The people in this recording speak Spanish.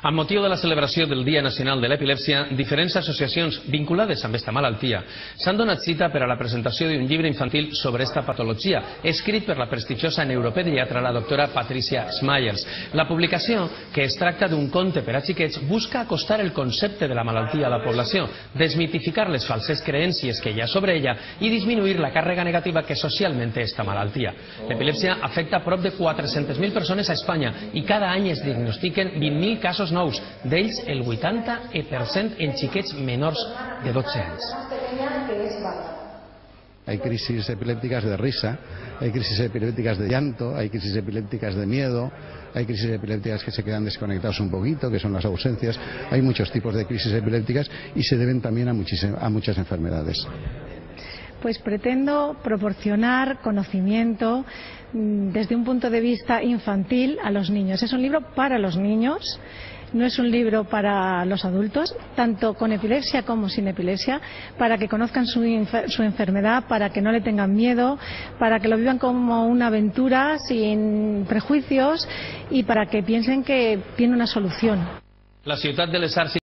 Amb motiu de la celebració del Dia Nacional de l'Epilèpsia, diferents associacions vinculades amb esta malaltia s'han donat cita per a la presentació d'un llibre infantil sobre esta patologia, escrit per la prestigiosa neuropediatra la doctora Patricia Smyers. La publicació, que es tracta d'un conte per a xiquets, busca acostar el concepte de la malaltia a la població, desmitificar les falses creències que hi ha sobre ella i disminuir la càrrega negativa que socialment té esta malaltia. L'epilèpsia afecta a prop de 400.000 persones a Espanya i cada any es diagnostiquen 20.000 casos nous, d'ells el 80% en xiquets menors de 12 anys. Hay crisis epilépticas de risa, hay crisis epilépticas de llanto, hay crisis epilépticas de miedo, hay crisis epilépticas que se quedan desconectados un poquito, que son las ausencias. Hay muchos tipos de crisis epilépticas y se deben también a muchas enfermedades. Pues pretendo proporcionar conocimiento desde un punto de vista infantil a los niños. Es un libro para los niños, no es un libro para los adultos, tanto con epilepsia como sin epilepsia, para que conozcan su enfermedad, para que no le tengan miedo, para que lo vivan como una aventura sin prejuicios y para que piensen que tiene una solución. La ciutat de les Arts